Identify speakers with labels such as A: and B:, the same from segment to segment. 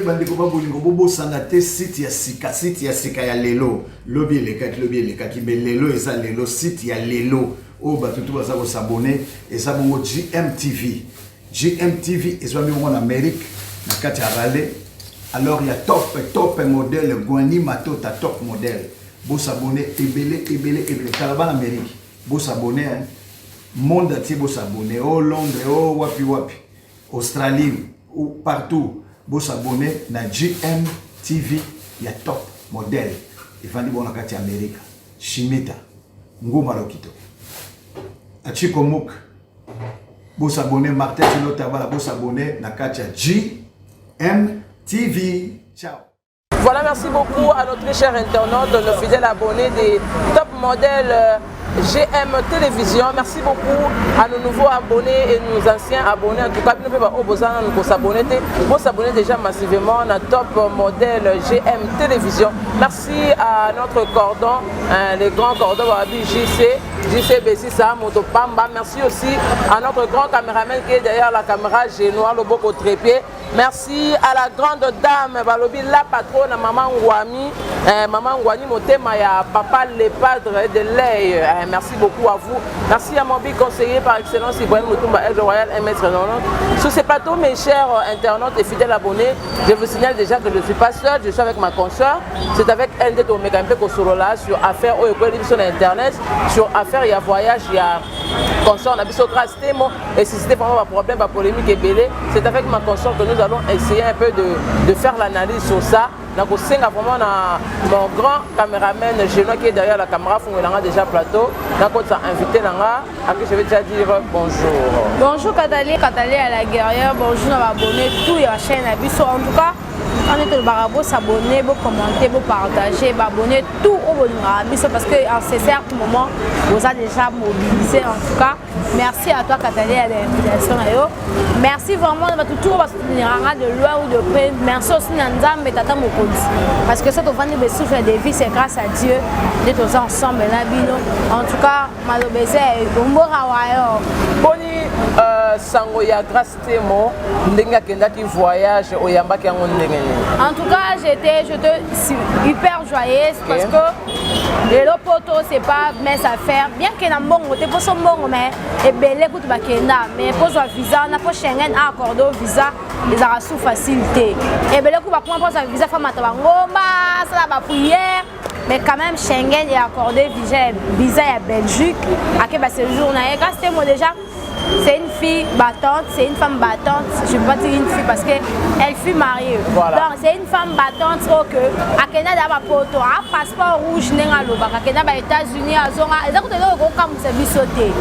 A: bandeko babolingo bobosana te site ya sika ya lelo lobi elekaki me lelo eza lelo site ya lelo oyo bato tu baza kosabone eza bongo GMTV ezwami bongo na Amérique na kati ya Rale. Alors il y a top modèle Gwani Matota top modèle bosabone ebele kala ba na Amérique bosabone monde entier bosabone au Londres au wapi Australie ou partout, vous s'abonnez à GMTV, il y a top modèle. Il faut dire que c'est Amérique. Chimita, Ngoma Lokito. Achikomouk, vous s'abonnez, Martin Tilotava, vous s'abonnez à GMTV. Ciao.
B: Voilà, merci beaucoup à notre cher internaute, nos fidèles abonnés des top modèles GM Télévision. Merci beaucoup à nos nouveaux abonnés et nos anciens abonnés. En tout cas, nous pouvons s'abonner. Vous s'abonner déjà massivement à top modèle GM Télévision. Merci à notre cordon, les grands cordons JCBC Moto Pamba. Merci aussi à notre grand caméraman qui est derrière la caméra, Génois Loboko Trépied. Merci à la grande dame, Balobi, la patronne, Maman Ngwani Motema, papa les padres de l'œil. Merci beaucoup à vous. Merci à mon conseiller par excellence, Ibrahim Moutoumba, Aide Royal, M.S. Sur ces plateaux, mes chers internautes et fidèles abonnés, je vous signale déjà que je ne suis pas seul, je suis avec ma consoeur. C'est avec ND Tomekampe Kosorola sur affaires au sur Internet, sur affaires, il y a voyage, il y a consort, on a besoin grâce témo. Et si c'était vraiment un problème, un polémique et belé, c'est avec ma consort que nous allons essayer un peu de faire l'analyse sur ça. Donc, c'est vraiment mon grand caméraman génois qui est derrière la caméra, il a déjà plateau. Donc, on s'est invité à qui je vais déjà dire bonjour.
C: Bonjour Katali à la guerrière, bonjour à abonné tout et à la chaîne Abisso. En tout cas, on est le barabo s'abonner, vous commenter, vous partager, vous abonner tout au bon Abisso parce qu'en ce certain moment, vous avez déjà mobilisé. En tout cas, merci à toi Katali à l'invitation. Merci vraiment de tout parce que de loin ou de près. Merci aussi Nanzam et Tata Mokondi. Parce que ça, on va nous souffrir de vie, c'est grâce à Dieu d'être ensemble là, bino. En tout cas, malobézé, bon
B: Boni sangoya grâce témo, n'enga kenda qui voyage au yamba qui a mon
C: En tout cas, j'étais hyper joyeuse parce que les potos c'est pas mince à faire. Bien qu'il y ait un bon côté pour son bon mais et belé pour bakenda, mais pour un visa, on a pas Schengen à accorder au visa, ils ont sous facilité. Et belé pour prendre un visa femme à Tabangoma, ça va prière. Mais quand même, Schengen est accordé visa à Belgique. À quel séjour, grâce à moi déjà, c'est une fille battante, c'est une femme battante. Je ne peux pas dire une fille parce qu'elle fut mariée. Voilà. Donc c'est une femme battante que à Canada a un passeport rouge à Canada aux États-Unis à Zonga. Et donc on comme c'est bisoté.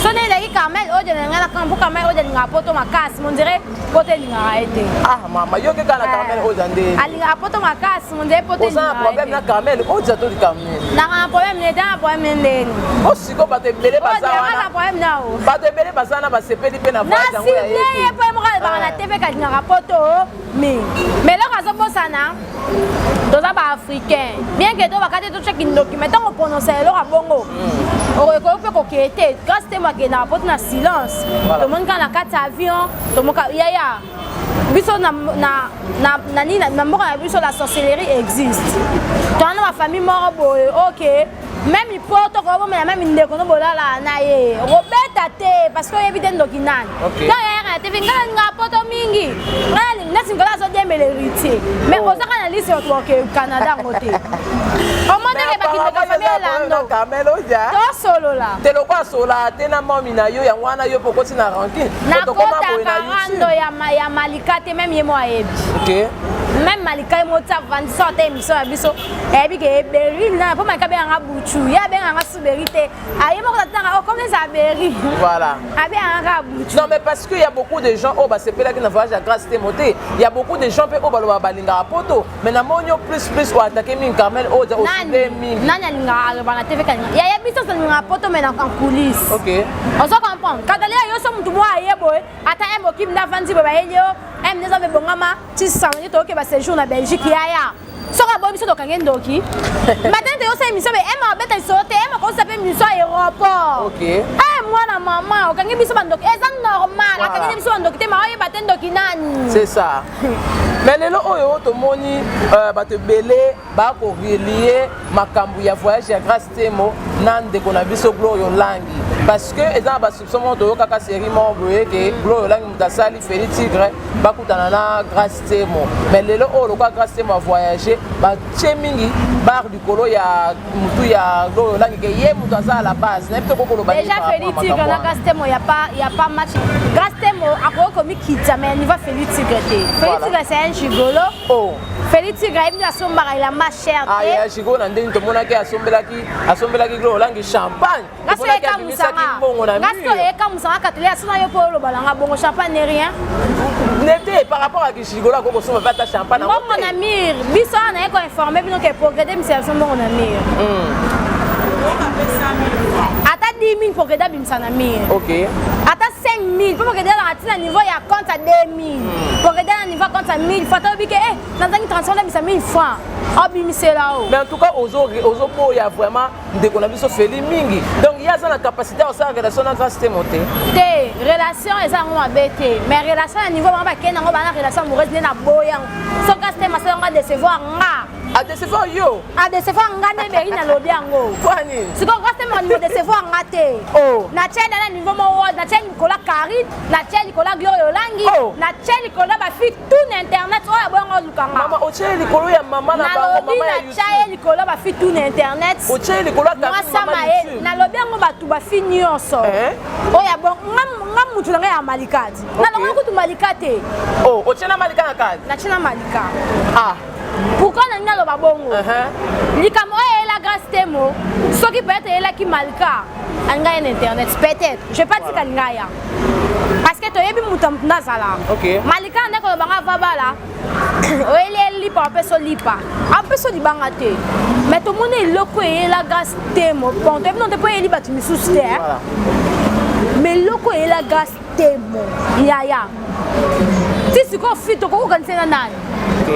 C: Sonné les Carmel au de la campo Carmel au de la poto ma casse, on dirait côté linga été.
B: Ah maman, yo que la Carmel au dande.
C: À linga poto ma casse, on dirait poto.
B: On a un problème na Carmel au zato du Carmel.
C: Na un problème n'est pas un problème n'est.
B: Oh si ko baté belé
C: pas ça. On a un problème là.
B: Baté belé pas ça na ba sepeli pe na voyage yango ya
C: yé. Na si pas moi ba na TV ka linga poto mais là raison pour ça na. Dans un africain, bien que tu vas regarder tout ce qui est document, on prononce le bongo. On reconnaît qu'on était, grâce à moi qui n'a pas de silence. Tout le monde qui a la carte avion, tout le monde qui a la sorcellerie existe. Dans ma famille mort, ok. Même il porte mais même il ne connaît pas la naïe. Robert Tate parce que évidemment document. Quand il y a un TV, quand il y a un poto mingi, il y a un héritier. Mais on s'en analyse sur toi que Canada côté. Au moins il y a pas de famille là. Solo là.
B: Te lo kwa sola, te na mami na yo ya wana yo poko tina ranking.
C: Na kota karando ya Malika te même yemo ayebi.
B: OK.
C: Même Malika mo tsa vandi sorte émission ya biso. Ebi ke Berry na po makabe nga buchu. Ya ben nga souberité. Ayi mo kota comme ça Berry.
B: Voilà.
C: Abi nga buchu.
B: Non mais parce que il y a beaucoup de gens oh bah c'est là qui na voyage à grâce témoté. Il y a beaucoup de gens pe oh ba balinga poto. Mais na monyo plus ou attaquer min Carmel oh da aussi min.
C: Nani linga ba na TV kan. Ya biso ça linga poto mais en coulisses.
B: OK.
C: On se comprend. Quand elle est yo so mutu mo ayebo ata emo kim na vandi ba elio. Em ne savait bon maman, tu sens que ba séjour na Belgique ya. soka boy biso tokange ndoki matin te yosa émission mais ema beta isote ema ko sape émission aéroport
B: OK
C: mwana mama okange biso bandoki eza normal akange biso bandoki te ma oyeba te ndoki nani
B: c'est ça mais lelo oyo tomoni bato belé ba ko relier makambu ya voyage ya Grâce Temo na ndeko na biso Gloire Langi parce que eza ba soupçon to kaka série mo boye que Gloire Langi mutasali Félix Tigre bakutana na Grâce Temo mais lelo oyo kwa Grâce Temo voyager ba chemingi bar du kolo ya mutu ya Gloire Langi que ye mutu asa à la base na pito kokolo ba
C: déjà Félix Tigre na Grâce Temo y a pas match Grâce Temo akoko komi kita mais niveau Félix Tigre Félix Tigre c'est un gigolo
B: oh
C: Félix Tigre il a son bar il a ma chère
B: ah ya gigolo na ndeni to monaki asombelaki Gloire Langi champagne
C: Gasto eka musanga katelia sona yo polo balanga bongo champagne n'est rien
B: n'était par rapport à gigolo à koko soma pas champagne
C: mon ami biso na eko informer bino ke progrès mission mon ami ata 10 000 pour que d'abimsa na mir
B: OK
C: ata 5 000 pour que dans niveau ya compte à 2 000 pour que dans niveau compte à 1 000 faut que dans un transfert de 1 000 francs abimisa là
B: mais en tout cas ozo po ya vraiment ndeko na biso Feli mingi donc il y a ça la capacité à faire relation na Grâce Temo
C: te relation eza ngoma bete mais relation à niveau ba kena ngo ba na relation amoureuse na boyang so Grâce Temo ça nga décevoir nga
B: a décevoir yo
C: a décevoir nga ne beri na lobi yango
B: kwani
C: siko Grâce Temo ni décevoir nga te
B: oh
C: na tchela na niveau mo na tchela Nicolas Carine na tchela Nicolas Gloire Langi na tchela Nicolas ba fi tout na internet oya bongo lukanga
B: mama o tchela Nicolas ya mama na bango mama ya
C: na tchela Nicolas ba fi tout na internet
B: o tchela Nicolas ka
C: mama na lobi yango batu ba fi nyonso oya bon ngam mutu nga ya malikati na longo kutu malikate
B: oh o tchela malika na kadi
C: na tchela malika
B: ah
C: pourquoi na ngalo ba bongo likamo la Grâce Temo soki peut-être elle qui malika anga en internet peut-être je pas dire ngaya parce que to yebi mutam nazala
B: OK
C: malika ndeko banga vabala oele lipa peso lipa apeso libanga te mais to mone loko la Grâce Temo bon to non te peut liba tu misuste mais loko la Grâce Temo ya ti siko fito ko kansena nani
B: OK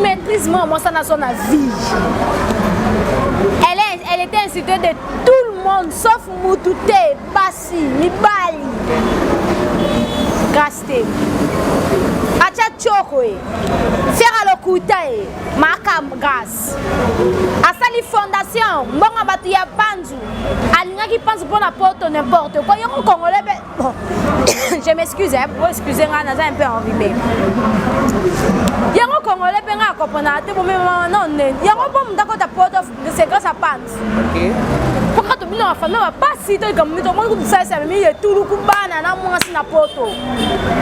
C: maîtrise-moi moi ça na son vie elle était insultée de tout le monde sauf Moutouté, Bassi, Mibali Grâce Temo acha chokoe faire le koutae makam Grâce asali fondation mbonga batu ya Panzu alingaki Panzu pour la porte n'importe quoi yoko congolais bon je m'excuse pour excuser nga naza un peu enrhumé yango congolais pe nga comprendre te bon même non yango bon ndako ta porte c'est grâce à Panzu
B: OK
C: pourquoi tu bino famille va pas si to comme to mon ça ça mais il tout le kubana na mwasi na poto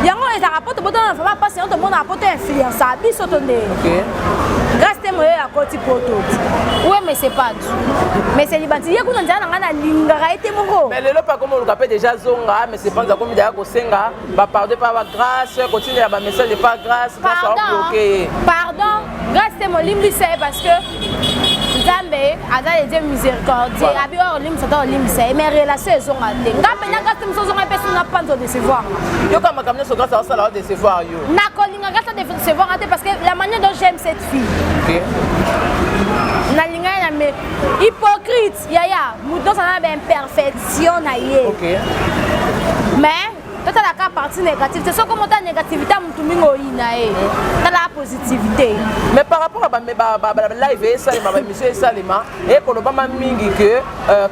C: yango eza rapporte boto na famille pas si on te mona rapporte influence biso tonde
B: OK
C: Grâce Temo ya koti poto ouais mais c'est pas tout mais c'est libanti yekuna nzana ngana lingara ete moko
B: mais lelo pas comme on capé déjà zonga mais c'est pas comme déjà ko senga ba pardon pas grâce continue à ba message de pas grâce
C: bloqué pardon Grâce Temo limbi c'est parce que Nzambe aza Dieu miséricordieux abi or lim ça dans lim c'est mais relation zonga te ngapé na Grâce Temo zonga pe sona panzo décevoir
B: yo kama kamne so grâce à la décevoir yo
C: na kolinga Grâce de décevoir parce que la manière dont j'aime cette fille
B: OK
C: na linga na me hypocrite yaya muto ça na imperfection na ye
B: OK
C: mais Quand la partie négative, c'est ce commentaire négativité, dans la positivité.
B: Mais par rapport à la live et ça, monsieur Salima, et pour le moment, que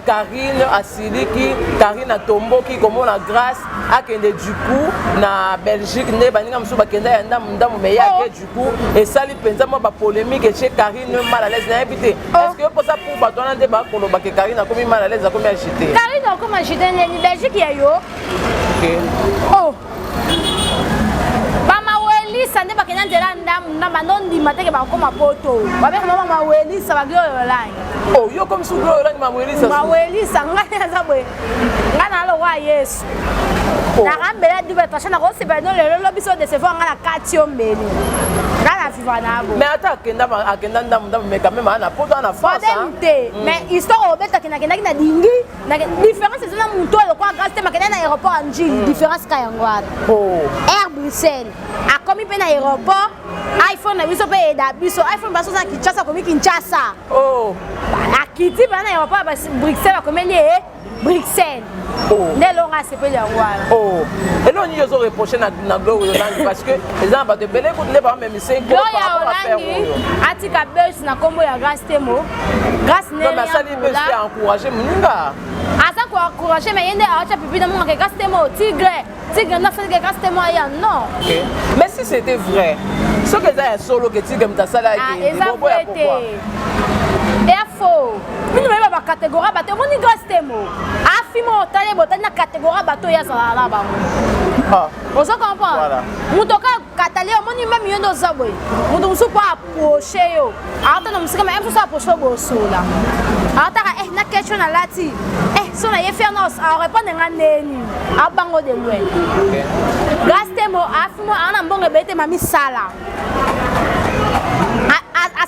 B: Karine Asiliki, Karine Atombo, qui comme la grâce à Kende du coup, na Belgique, ne baninga msuba Kenda yanda mundamu meya du coup, et ça li penza moi ba polémique et chez Karine mal à l'aise na habité. Est-ce que pour ça pour batona débat pour le Karine a commis mal à l'aise a commis agité?
C: Karine a commis agité en Belgique ya yo.
B: OK.
C: Oh. Mama Weli sande ba kenya ndela ndamu na manondi mateke ba koma poto. Ba be mama Weli sa ba Gloire Langi.
B: Oh, yo comme sous Gloire Langi mama Weli sa.
C: Mama Weli sa ngana za bwe. Ngana lo wa Yesu. Na rambela du ba tashana ko se ba no le biso de se voir ngana katio mbeli. Ngana viva na bo.
B: Mais attends akenda ndamu mais quand même ana poto ana France.
C: Mais histoire obeta kena na dingi na différence c'est na muto le kwa grâce te makena na aéroport anjili différence ka yangwa.
B: Oh.
C: Air Bruxelles. comme il aéroport iPhone na biso pe eda biso iPhone baso za Kinshasa comme Kinshasa
B: oh
C: a Kiti ba na aéroport ba Bruxelles comme les Bruxelles ne longa c'est pas yangoala
B: oh et non ils ont reproché na Gloria Hollande parce que les gens ba de belé pour les ba même c'est
C: Gloria Hollande atika bus na kombo ya Grace Temo Grace ne
B: mais ça les bus fait encourager muninga
C: asa ko encourager mais yende acha pipi na mo ke Grace Temo Tigre n'a fait que Grace Temo ya non
B: mais si c'était vrai ce que ça est solo que Tigre mta sala
C: qui bon et faux minu ba ba catégorie bato moni Grace Temo afimo tale botana catégorie bato ya sala la ba on se comprend mutoka katale moni même yondo zaboy mundo su pa approcher yo ata no musika même su approcher bosola ata na question na lati so na ye faire nos a répondre ngandeni abango de loin Grace Temo afimo ana mbonge bete mami sala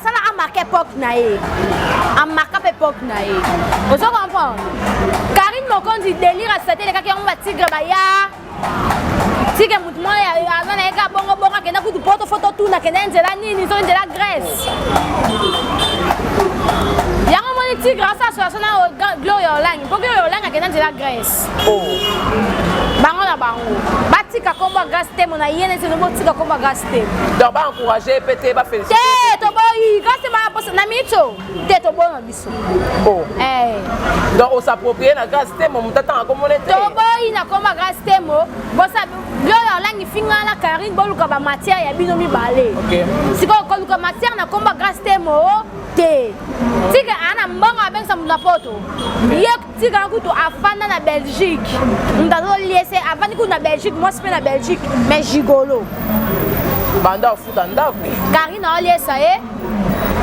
C: asala a marqué époque na ye a marqué époque na ye on se comprend Karine Mokonzi délire à cette époque on va Tigre baya Tigre mutumo ya azana eka bongo bongo kena kutu photo tout na kena nzela nini so nzela Grèce yango moni Tigre asa so na Gloria Hollande pour Gloria Hollande kena nzela Grèce oh bango na bango batika komba Grace Temo na yene se no tika komba Grace Temo
B: donc ba encourager pété ba féliciter
C: to boy Grace Temo na micho te to boy na biso
B: oh donc on s'approprie na Grace Temo mutata ko monete
C: to boy na komba Grace Temo bosa Gloria Hollande finga na Karine boluka ba matière ya bino mibale
B: OK
C: siko ko luka matière na komba Grace Temo te tika ana mbongo abenga muna poto ye tika kutu afanda na Belgique ndazo liese afandi kutu na Belgique moi c'est na Belgique mais gigolo
B: banda futa ndako
C: Karine oliesa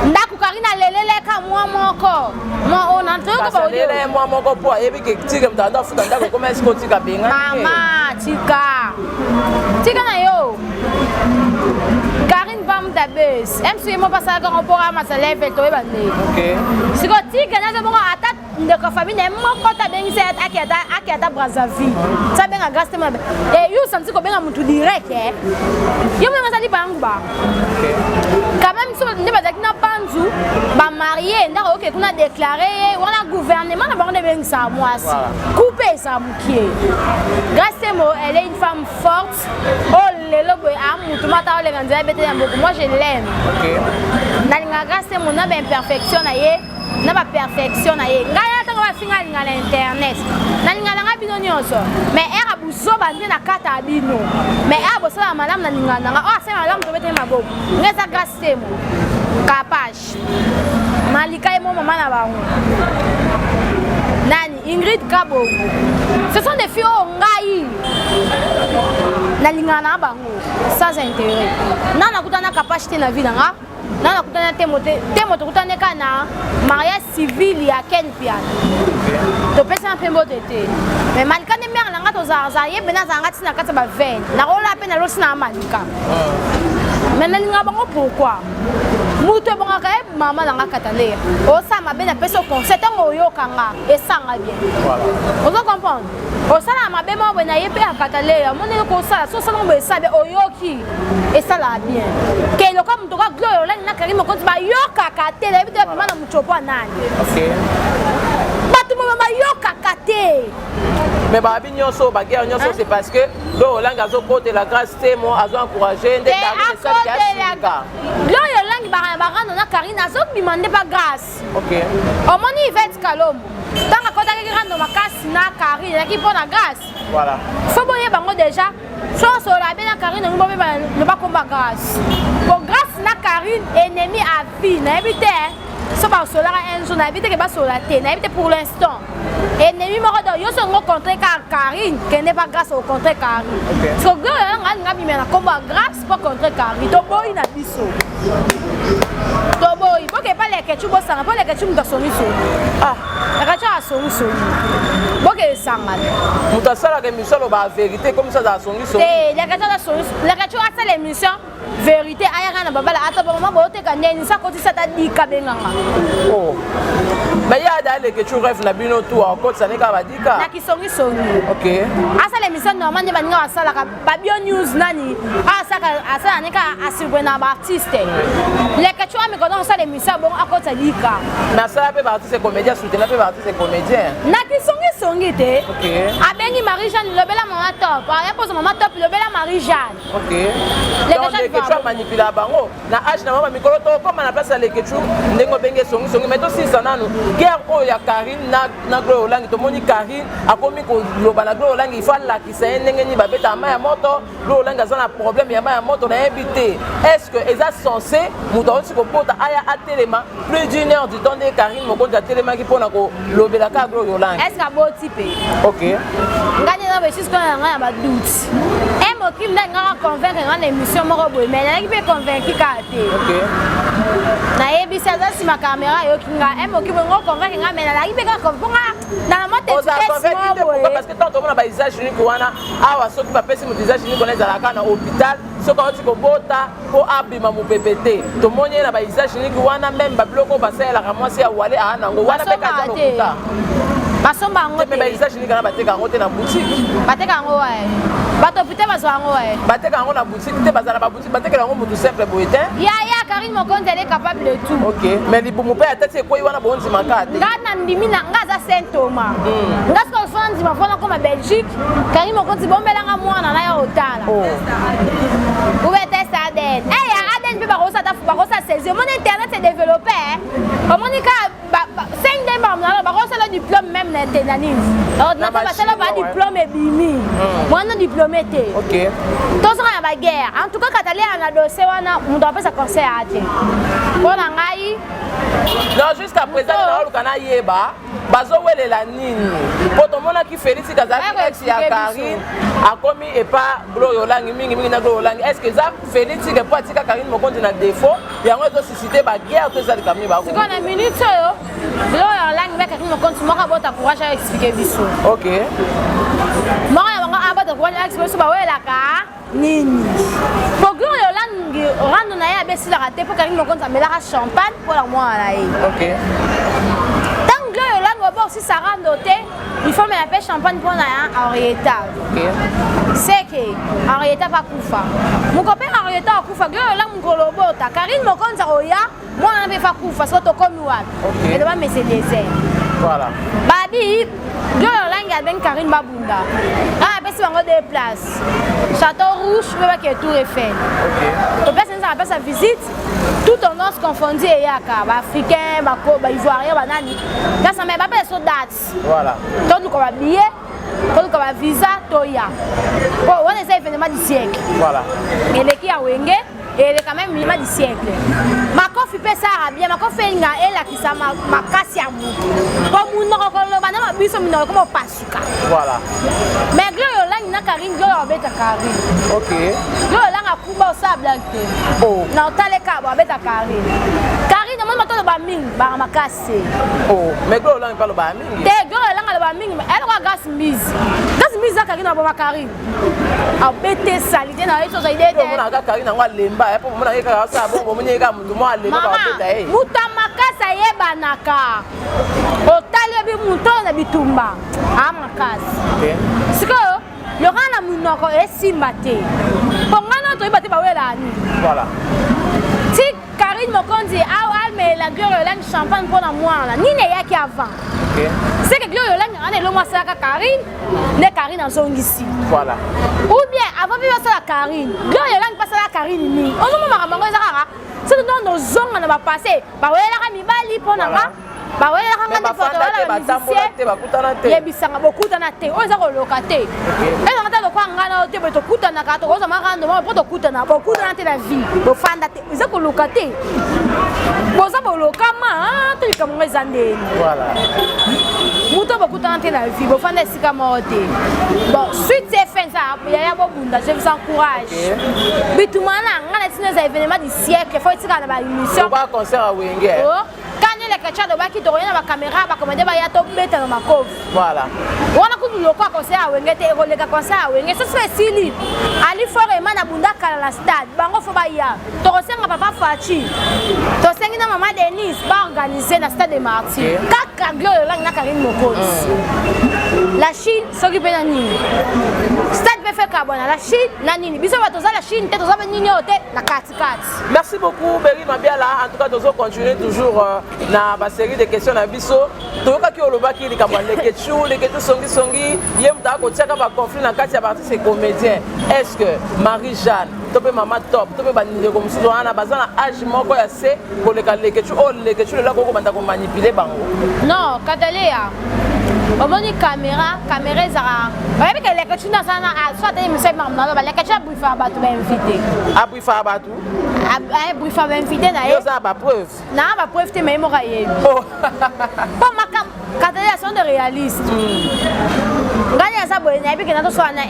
C: ndako Karine lelele ka moi moko moi on entre ko ba
B: lelele moi moko po yebi ke tika mtanda futa ndako comment est-ce que tika benga
C: mama tika na yo Karine va m'tabes MC mo passa ka on pourra ma lève to ebande
B: OK
C: siko tika na zo mo ata ndeko famille moko ta bengi set aketa Brazzaville ça benga Grace Temo et you santi ko benga mutu direct yo menga sali bangu ba quand même so ne ba dakina panzu ba marié ndako OK kuna déclarer wala gouvernement na bango de bengi sa moisi couper sa mukie Grace Temo elle est une femme forte oh lelo boy amutu mata ole nganza bete ya mboko moi je l'aime
B: OK
C: na Grace Temo na ba imperfection na ye na ba perfection na ye ngaya tango ba finga linga na internet na linga na bino nyonso mais era buzo bande na kata bino mais era bosala malamu na linga na oh c'est malamu to bete maboko ngeza Grace Temo capage malika e mo mama na bango nani Ingrid Kabongo ce sont des filles ngai na linga na bango sans intérêt nana kutana capacité na vie nga nana kutana Temo kutana kana mariage civil ya Ken Pian to pesa pembo tete mais malika ne mer nga to za ye bena za ngati na kata ba veine na rola pe na losina malika mais nalinga bango pourquoi muto bonga ka mama na katale o sa mabe na pesa concert ngo yo kanga esanga bien voilà on peut comprendre o sala mabe mo bena ye pe akatale ya moni ko sala so sala ngo esabe o yoki esala bien ke lo comme to ka Gloria Hollande na Karine Mokonzi ba yoka katele bi de mana muchopo nani
B: OK
C: batu mo ba yoka kate
B: mais ba binyo so ba guerre nyonso c'est parce que Gloria Hollande azo côté la Grace Temo azo encourager ndé Karine ça
C: Gloria Hollande ba na Karine azo demander pas grâce
B: OK
C: au moni Yvette Kalombo tanga kota ki rando makasi na Karine ki pona grâce
B: voilà
C: faut boye bango déjà so so la bien na Karine ngo ne pas combat grâce pour grâce na Karine ennemi à vie na éviter so ba so la un jour na éviter que ba so la té na éviter pour l'instant ennemi mo do yo so ngo contre Karine que n'est pas grâce au contre Karine so go nga bi na combat grâce pour contre Karine to boy na biso to boy boke pas les ketchup sanga pas les ketchup da somiso ah la ketchup somiso boke sanga
B: mutasala que misolo ba vérité comme ça da somiso
C: les ketchup da somiso les ketchup à l'émission vérité aya na babala ata ba mama bote ka ndeni sa koti sa ta dika benganga
B: oh mais ya dale que tu rêves na bino tout encore ça n'est ka badika
C: na kisongi songi
B: OK
C: asa le mission normalement de baninga wasala ka babio news nani asa nika asibwe na ba artiste le que tu as me connais ça l'émission bon akota dika
B: na ça pe ba artiste comédien soutenir pe ba artiste comédien
C: na kisongi songi te
B: OK
C: abengi Marie-Jeanne lobela mama top ya pose mama top lobela Marie-Jeanne
B: OK donc le que tu as manipulé bango na age na mama mikolo to comme na place le que tu ndengo benge songi mais to si sanano guerre o ya Karine na Gloire Olangi to moni Karine akomi ko loba na Gloire Olangi il faut la ki sa ndenge ni babeta ma ya moto Gloire Olangi azana problème ya ma ya moto na éviter est-ce que eza censé muto onsi ko pota aya atelema plus d'une heure du temps de Karine mokonzi atelema ki pona ko lobela ka Gloire Olangi
C: est-ce que bo type
B: OK
C: ngani na be jusqu'à nga ba doute et mo kim na nga convaincre nga émission moko boy mais na ki be convaincre ka te
B: OK
C: na ebisa za si ma caméra yo kinga et mo ki bo ngo convaincre nga mais na ki be ka convaincre na moto
B: parce que tant on a ba usage unique wana awa soki ba pesi mo usage unique on ezala ka na hôpital soki on tiko bota po abima mo PPT to moni na ba usage unique wana même ba bloko ba sala ka mwasi ya wale ana ngo wana be ka za lokuta
C: basomba ngo te
B: mais ba usage unique na bateka ngo te na boutique
C: bateka ngo wae bato pute bazwa ngo wae
B: bateka ngo na boutique te bazala ba boutique bateka ngo mutu simple boyetin
C: ya Karine Mokonzi elle est capable de tout
B: OK mais libumu pe atati ko wana bonzi makate
C: ngana ndimi na ngaza Saint Thomas ngasko fanzi mafona comme Belgique Karine Mokonzi bombelanga mwana na ya otala Où est Aden Aden pe bakosa saisir mon internet s'est développé monika 5 dem bakosa le diplôme même na tenanise ordinateur basala ba diplôme ebimi mwana diplômé te
B: OK
C: tozo na ba guerre en tout cas katali ana dossier wana mundo apesa conseil ate pona ngai
B: non jusqu'à présent na olukana yeba bazowelela nini po tomona ki Félix Kazaki ex ya Karine akomi et pas Gloire Olangi mingi na Gloire Olangi est-ce que ça Félix ke po atika Karine mokonzi na défaut yango ezo susciter ba guerre to ezali kamni ba ko
C: siko na minute yo Gloire Olangi ba Karine mokonzi moka bota courage à expliquer biso
B: OK
C: moka ya banga abata courage à expliquer so ba welaka nini po Gloire Olangi rando na ya besila raté po Karine mokonzi amelaka champagne pour la moi là
B: OK
C: Gloire Olangi aussi ça rando te il faut me la champagne pour na Henrietta
B: OK
C: c'est que Henrietta pas kufa mon copain Henrietta a kufa Gloire Olangi ngolobota Karine mokonzi oya moi na pe fa kufa so to komi wapi et de ba Mercedes
B: voilà
C: babi Gloire Olangi a ben Karine babunda ah pesi bango deux places Château Rouge mais que Tour Eiffel
B: OK
C: to pesi ça passe visite tout on os confondu et yaka ba africain ba ivoirien ba nani là ça me ba pas so dates
B: voilà
C: donc on va billet donc on va visa toya bon on essaie événement du siècle
B: voilà
C: et les qui a wenge et elle est quand même l'événement du siècle ma kofi pe ça bien ma kofi nga elle qui ça ma kasi ya mu comme on ko lo bana ma biso mino comme pasuka
B: voilà
C: mais Gloire Olangi na Karine Gloire beta Karine
B: OK
C: Gloire Olangi akuba sa blague
B: oh
C: na otale ka ba beta Karine mo mato ba ming ba makase
B: oh mais Gloire Olangi parle ba mingi
C: te Gloire Olangi ba ming elle ko gas mise Karine ba Karine a bete salite na eso za idée
B: on a Karine ngwa lemba po mona ka sa bongo mona ka mutu mo lemba ba beta eh
C: muta makasa yebanaka otale bi muto na bitumba a makasi
B: OK
C: siko lokana munoko esimba te pongana to ibate ba wela ni
B: voilà
C: ti Karine Mokonzi alme la Gloire Olangi champagne pour la moi là ni ne yaki avant
B: OK
C: c'est que Gloire Olangi on est le moi ça Karine ne Karine en zongisi
B: voilà
C: ou bien avant de passer la Karine Gloire Olangi passe la Karine ni on nous m'a mango ezaka c'est dans nos zones on va passer ba wela ka mibali pona nga ba wela ka ngani photo wala musicien yebisanga bokutana te oza ko lokate eza ngata lokwa ngana te beto kutana ka to oza makando mo poto kutana bokutana te la vie bo fanda te oza ko lokate boza bolokama to ikamonga ezandeni
B: voilà
C: muto bokutana te la vie bo fanda esika mo te bon suite c'est fin ça ya bobunda je vous encourage bitumana ngana tine za événement du siècle faut tika na ba émission
B: ba concert à Wenge
C: kani le kachado baki to yana ba caméra ba komande ba ya to beta na makofi
B: voilà
C: wana ku loko concert à Wenge te ko le concert à Wenge so se sili ali fore mana bunda kala la stade bango fo ba ya to senga papa Fachi to sengi na maman Denise ba organiser na stade de Martyrs kaka glio la na Karine Mokonzi la Chine s'occupe na nini stade be fait carbone la Chine na nini biso ba to za la Chine te to za ba nini ote na kati kati.
B: Merci beaucoup Berry Mabiala, en tout cas nous continuer toujours na ba série de questions na biso toyoka ki olobaki likambo les Ketu songi yem ta ko tiaka ba conflit na kati ya artiste et comédien. Est-ce que Marie-Jeanne topé maman top topé ba ndeko mususu wana bazana âge moko ya se ko le Ketu o le Ketu le la ko banda ko manipuler bango?
C: Non, Katalea omoni caméra ezara oyebi ke leke tuna sana soit te monsieur mamna ba leke tuna brifa ba to ba invité
B: a brifa ba tu
C: a brifa ba invité na
B: yo za ba preuve
C: na ba preuve te memo ka yebi bon makam Katalea sont de réaliste ngani asa boye na yebi ke na to so na na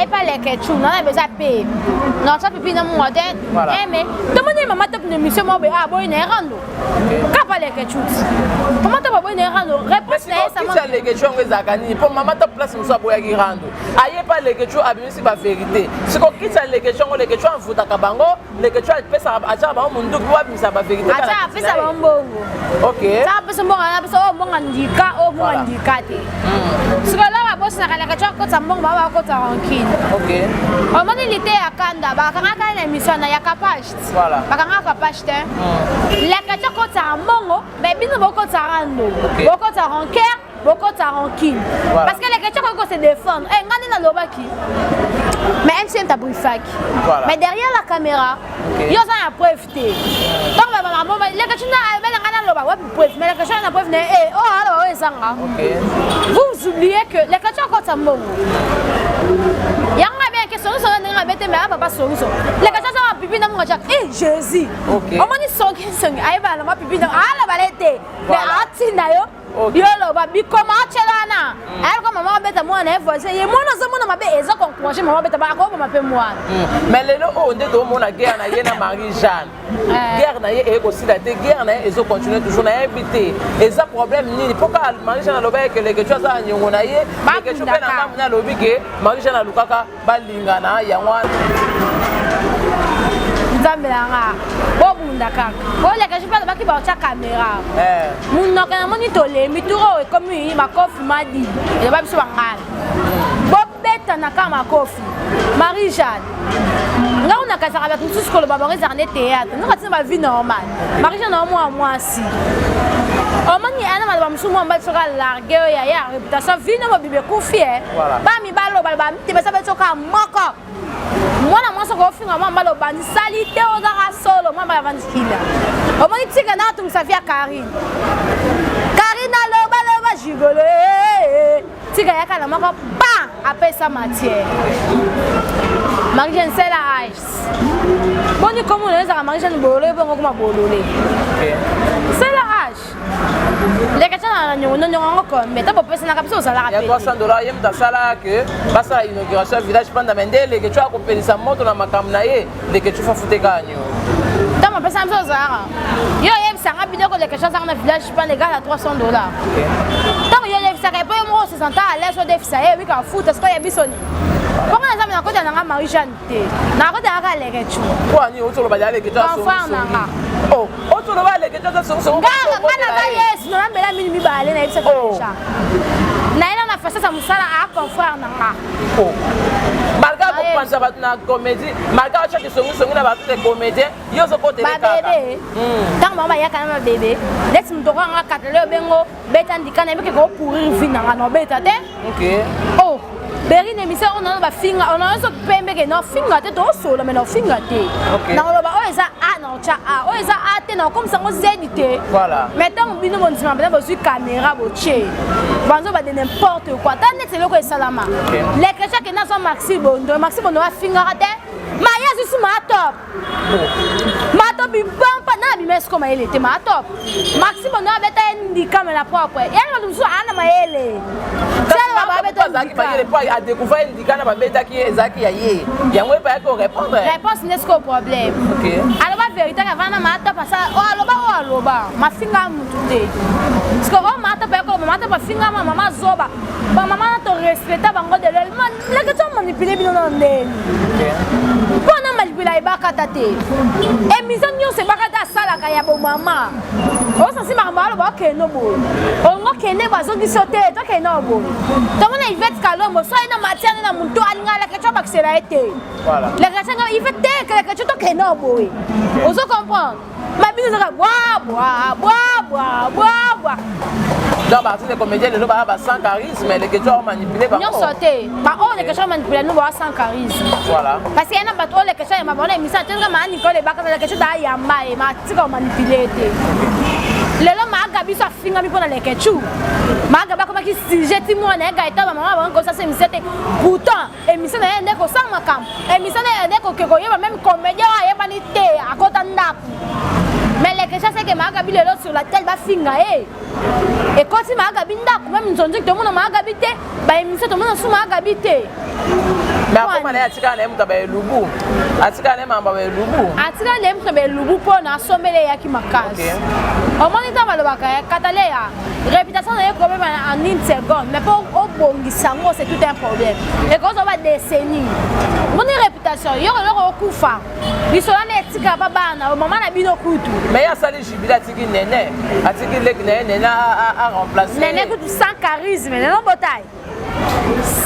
C: e pa leke tuna na beza pe na sa pipi na mo de mais demandez maman top ne monsieur mo be a boye na rando ka pa leke tuna comment to ba boye na rando réponse na esa
B: ça les questions ezakani pour maman ta place nous aboya ki rando aye pas les questions abimisi ba vérité ce qu'on quitte les questions enfuta kabango les questions pesa acha ba mundu kwa bimisa ba vérité
C: acha pesa ba mbongo
B: OK
C: ça pesa mbongo na pesa o mbongo ndika o mbongo ndika te ce que là ba boss na kala question ko ta mbongo ba ko ta rankine
B: OK
C: o moni lité ya kanda ba kanga kana émission na ya kapage
B: voilà
C: ba kanga kapage te la question ko ta mbongo mais bino boko ta rando boko ta rankine beaucoup de rancune. Voilà. Parce que les questions qu'on se défendre, mais MCM t'a briefé. Voilà. Mais derrière la caméra, il y a un preuve. Donc, les questions mais les questions preuve, vous oubliez que les questions qu'on s'en moque. Il y a une question, mais papa solution. Les questions sont pipi dans mon chat. Eh, Jésus. Ok. On m'a dit son aïe, bah, la pipi dans la balette. Mais à Yolo ba bikoma chelana ay ko mama beta mo na voice ye mo na zo mo na mabe eza ko kwaje mama beta ba ko mape mo
B: mais lelo o nde do mo na guerre na ye na Marie-Jeanne guerre na ye e ko sila te guerre na ye ezo continuer toujours na invité eza problème nini pourquoi Marie-Jeanne loba que les questions za nyongo na ye les questions pe na na lobi ke Marie-Jeanne lukaka balingana ya ngwana
C: Zambelanga bobunda kaka ole ka jipa baki ba cha caméra munno kana moni tole mituro e comme ma kofi madi e ba biso bangala bobeta na kama kofi Marie-Jeanne nga on a ka sara ba tout ce que le baba réserve théâtre nga tina ba vie normale Marie-Jeanne na moi si o mani ana malaba musumo mba tsoka larguer ya réputation vie no bibe confier ba mi balo ba mi te ba sa tsoka moko mwana mwasa ko finga mama lo bandi salite ozaka solo mama bandi kila o moni tika na tum safia Karine loba jigole tika yaka na mako pa apesa matière Marie-Jeanne c'est la ice boni comme on les a Marie-Jeanne bolole bongo kuma bolole c'est la hache les questions na nyongo comme mais tapo pesa na kapso sala
B: rapide il y a $300 yem ta sala que basa inauguration village panda mendele que tu as kopelisa moto na makamna ye de que tu fa futeka nyo
C: tama pesa mso zara yo yem sanga bidoko les questions na village panda égal à $300 tant yo yem sanga pas mo se senta à l'aise de fisa e wi ka futa ce que ya bisoni Comment ça me raconte na Marie-Jeanne te na raconte aka les questions
B: quoi ni auto lo ba les questions oh auto lo ba les questions sont
C: ngaka kana ba yes no mbela mini mibale na ibisa kisha na ina na fasa musala a confrère na nga
B: oh malgré ko pensa ba na comédie malgré chaque songi na ba te comédien yo so côté
C: le kaka tant mama ya kana bébé laisse me doka nga katele bengo beta ndikana mbeke ko pourrir vina nga no beta te
B: OK
C: oh Berry n'émission on a ba finga on a so pembe ke no finga te to solo mais no finga te na lo ba o eza a na cha a o eza a te na comme ça on zénité
B: voilà
C: maintenant bino bon tima ba sur caméra bo che banzo ba de n'importe quoi tant net c'est le ko salama les questions que na so Maxi Bondo a finga te ma ya juste ma top bi pampa na bi mes comme elle était ma top Maxi Bondo a beta indica mais la propre elle nous ana ma ele
B: a découvert indicana ba beta qui ezaki ya ye yango pa ko répondre
C: réponse n'est-ce qu'au problème
B: OK
C: alors ba vérité ka vana mata pasa o aloba mafinga mutute parce que o mata pa ko mata pa finga mama zoba ba mama to respecta bango de l'allemand la que tu manipuler bino ndeni mbila ebakata te émission nyonso ebakata asalaka ya bomama osasi makambo aloba okende boye olongo okende bazongisi yo te tokende boye tomona Yvette Kalombo so ayina matiane na moto alinga lekeco bakisela ye te lekeco nga Yvette te lekeco tokende boye ozo comprendre mabino ezaka bwa
B: donc baartiste de comédien lelo baa ba sans charisme les questions manipulé bango
C: nyonso te baoyo les questions manipulé no baa sans charisme
B: voilà
C: parce que yana bato les questions ya mabona émission tenga ma Nicole ebaka les questions da yamba e ma tika manipulé te lelo maaga biso afingami mpona les questions maaga bakomaki sujet ti mwana egaita bamama bango ça c'est émission te pourtant émission na ye nde kosala makambo émission na ye nde kokekoyeba même comédien ayebani te akota ndako mais les questions c'est que maaga bilelo sur la telle bafinga e et quand il m'a gabé ndako même nous on dit que tout le monde m'a gabité bah émission tout le monde sous m'a gabité
B: mais comment aller atika na mta ba lubu atika na mamba ba lubu
C: atika na mta ba lubu po na sommele ya ki makasi au moins il va le baka katalea réputation na problème en une seconde mais pour au bongisa ngo c'est tout un problème et quand on va décennie mon réputation yo lo kufa bisola na etika baba na maman na bino kutu
B: mais ya sali jubila tiki nene atiki lek nene à remplacer
C: nene kutu sans charisme non botaille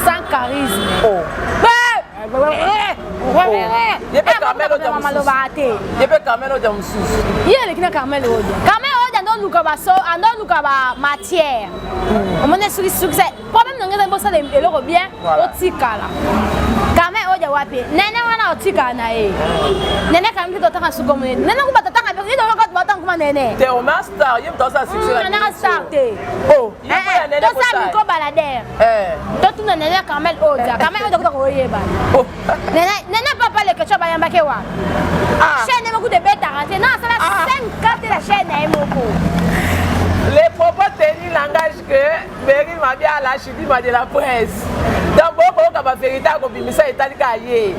C: sans charisme
B: oh
C: il peut Carmelo
B: de Moussous.
C: Il est Carmelo Odia. Carmelo Odia non nous kabaso, non nous kaba matière. On est sur succès. Problème n'engage pas ça de l'euro bien au tikala. Carmelo Odia wapi. Nene wana au tikala na e. Nene quand même d'autant sur comme nene ko batata ka bi do ko batata comme nene.
B: T'es au master, il dans sa succès.
C: Nene star te.
B: Oh, il est nene
C: ko ça ko balader. Tout nene Carmelo Odia. Carmelo Odia ko oyeba. Nene papa le kecho bayamba ke wa. Chaîne beaucoup de bêtes arrêtées. Non, ça la 5 de la chaîne est moko.
B: Les propos tenus langage que Berry m'a bien à la chute de la presse. Dans beaucoup de vérité à Bimisa et Talika yé.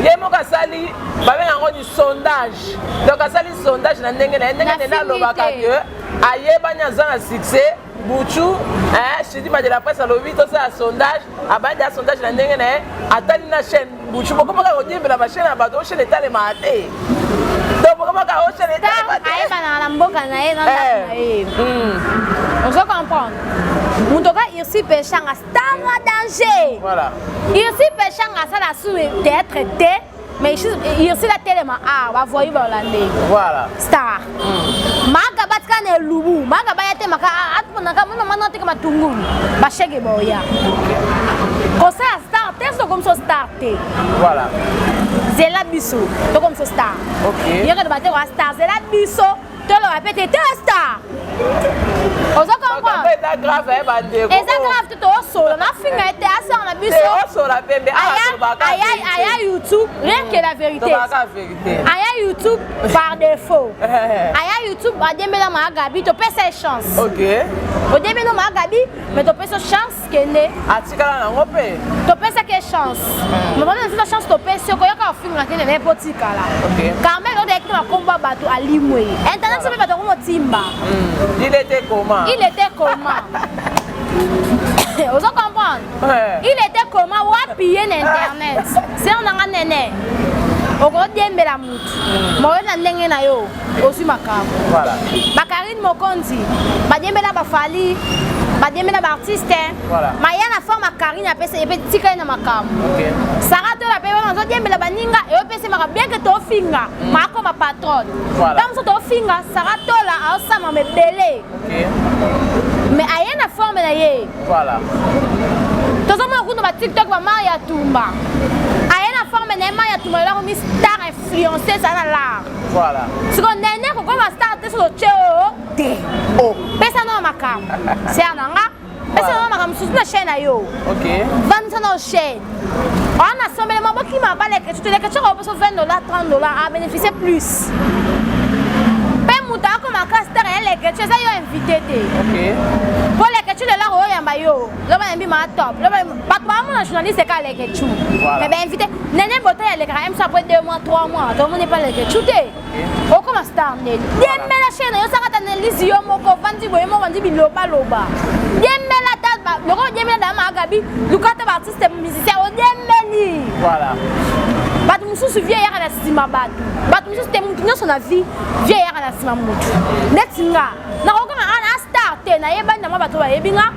B: Yé moka sali, bavé un du sondage. Donc à sali sondage na ndenge na lobaka que aye banya zana succès. Bouchou, je dis de la presse à l'objet, tout ça sondage, à bas de sondage na ndenge na atali na chaîne. Bouchou, comment on dit mais la machine à bateau chez l'état les maté. Donc comment on chez l'état les maté.
C: Aye bana la mboka na ye na on se comprend. Mutoka ici pêchanga star danger.
B: Voilà.
C: Ici pêchanga ça la sous d'être té. Mais ici la télé va voyer Hollande. Voilà. Star. Maga batka ne lubu. Maga bayate maka atpona kama mama te kama tungulu. Ba shege boya. Comme ça star, t'es comme ça star té.
B: Voilà.
C: C'est la biso. To comme ça star.
B: OK.
C: Il y a de battre star, c'est la biso. Tu le répètes, t'es star. On se comprend.
B: C'est grave, c'est
C: grave, tu es solo. Ma fille a été assez en abus. Aïe, YouTube, rien que la vérité. Aïe, YouTube, par défaut. Aïe, YouTube, à des mélanges à Gabi, tu peux cette chance.
B: Ok.
C: Au début, non, à Gabi, mais tu peux cette chance qu'elle est.
B: Tu
C: peux cette chance. Mais moi, je chance, tu peux ce qu'il y a un film qui est n'importe quoi. Quand même, on a un combat bateau à Limoué. Internet, c'est pas ton timba.
B: Il était comment?
C: Il était comment? Vous comprenez? Il était comment? Ou à piller l'internet? C'est on a un néné. On va dire mais la moute. Moi on a n'engé na yo. Aussi makam.
B: Voilà.
C: Bakarine Mokonzi. Ba dire mais la ba fali. Ba dire mais la artiste.
B: Voilà.
C: Ma ya na forme Karine a pese petit kana makam.
B: OK.
C: Sarah te la pebe on dire mais la baninga et on pese maka bien que to finga. Ma ko ma patronne.
B: Voilà.
C: Dans to finga Sarah to la a ça ma me belé.
B: OK.
C: Mais aya na forme na ye.
B: Voilà.
C: Tozoma ko no ba TikTok ba Maria Tumba. Forme nema ya tumala ko mi star influencer ça là.
B: Voilà.
C: Ce qu'on nene ko ma star te so cheo de.
B: Oh.
C: Pesa no makam. C'est ananga. Pesa no makam sous na chaîne ayo.
B: OK.
C: Vendre no chaîne. On a semblé mabo qui m'a parlé que tu te les que tu vas passer $20 $30 à bénéficier plus. Paye muta ko ma star elle que tu ça yo invité te.
B: OK.
C: Pour les que tu de là o yamba yo. Là ba mbi ma top. Là ba mon journaliste ka les que tu. Mais ben invité nene boté elle quand même ça après 2 mois 3 mois. Tout le monde n'est pas les que tu te. O comment star ne. Bien mais la chaîne yo ça ka analyse yo moko vandi boye mo vandi biloba loba. Bien mais la date le bien mais la ma gabi lukata artiste musicien o bien meni.
B: Voilà.
C: Badum mosusu vieillard na sima bato mosusu te mutu nyonso na vie vieillard na sima mutu neti nga nakokanga ana star te nayebani na mwa bato bayebi nga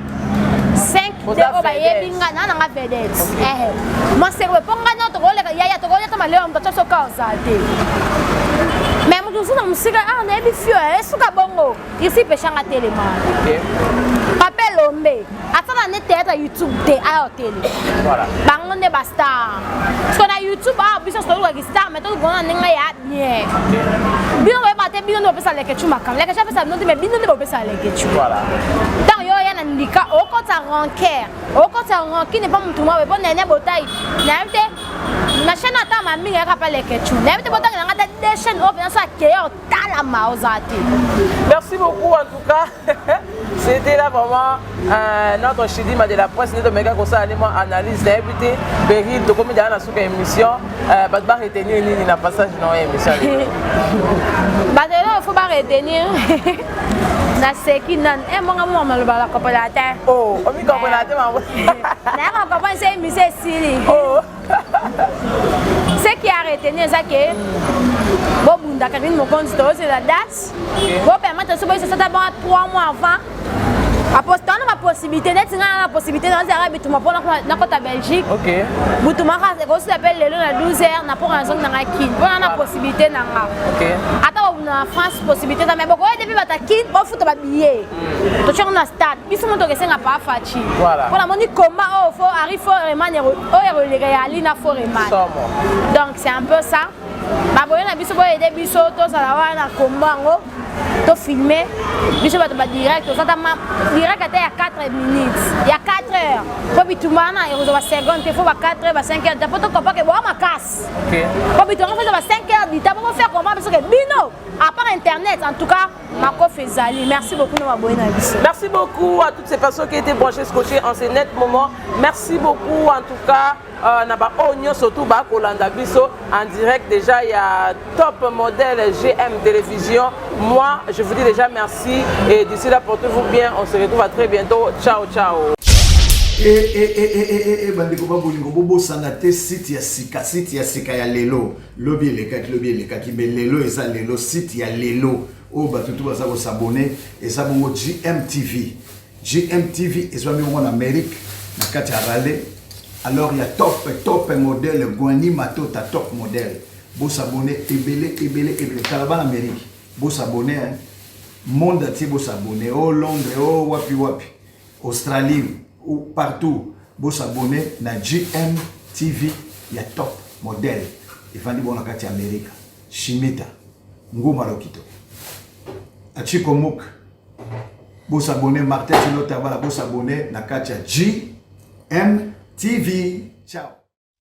C: 5 te oyo bayebi nga na nga vedette moseko mpo nga nio tokoleka yaya tokoleta maleo moto atya soka ozala te mais moto mosusu na mosika nayebi fio esuka bongo isi peshanga telema pape lombe atala ne théâtre YouTube te aya tele bango nde bastar parce na YouTube biso tolukaki star mais tolukona ndenge ya bien bino boyeba te bino nde bopesa leketu makambo leketu apesa bino te mais bino nde bopesa leketu ntango yo oya na ndika okota ranker okota rankine mpa motu mwa wepo nene botai nayebi te na chaîne ata mamingi yaka pa leketu nayebi te botangi nanga te de chaîne oyo mpenza so akeye otalama ozala te.
B: Merci beaucoup en tout cas. C'était là vraiment notre chidima de la presse. Nous avons fait une analyse d'invité. Péril, de combien d'années sur l'émission. Pas de retenir ni na passage dans l'émission.
C: Il faut pas retenir. Na seki nan monga mo malobala ko pala ta.
B: Oh, on mi comprend la tellement.
C: Na ko comprend c'est monsieur Sili. Oh. Ce qui a retenu ça que bon bunda quand mon compte c'est la date. Bon permettre ce ça d'abord 3 mois avant. Apostant na possibilité d'être na possibilité dans Arabie tout pour na côté Belgique. OK. Butu maka c'est appelle lelo na 12h na pour raison na kin. Bon na possibilité na nga. OK. Ata na France possibilité mais beaucoup depuis bata kin au foot ba billet. To changa na stade. Biso mo to ke senga pa fachi. Voilà. Pour la moni comment faut arrive faut remane o réali na faut remane. Donc c'est un peu ça. Ba boye na biso boye de biso to sala wana kombango. To filmer biso bato ba direct to sata direct ata ya 4 minutes ya 4 heures po bitumana et ba seconde faut ba 4 heures ba 5 heures d'après to pas que boa makas OK po bitumana faut ba 5 heures d'ita pour faire comment parce que bino à part internet en tout cas mako fezali merci beaucoup na boye na biso.
B: Merci beaucoup à toutes ces personnes qui étaient branchées scotchées en ce net moment. Merci beaucoup en tout cas Naba Onyo surtout ba Kolanda Biso en direct déjà il y a top modèle GM télévision. Moi je vous dis déjà merci et d'ici là portez-vous bien, on se retrouve à très bientôt. Ciao ciao.
A: Bandeko babolingo bobo sanate site ya sika ya lelo lobi eleka kibe lelo eza lelo site ya lelo o batutu baza ko s'abonner eza bongo GMTV ezwa mi en Amérique na kati ya Raleigh. Alors il y a top modèle Gwani Matota top modèle. Vous s'abonner ebele Calaban Amérique. Vous s'abonner monde entier vous s'abonner au Londres au wapi Australie ou partout. Vous s'abonner na GMTV il y a top modèle. Il faut dire bon na kati Amérique. Shimita Nguma Lokito. Achiko Mouk. Vous s'abonner Martin Tino Tabala vous s'abonner na kati GMTV. Ciao.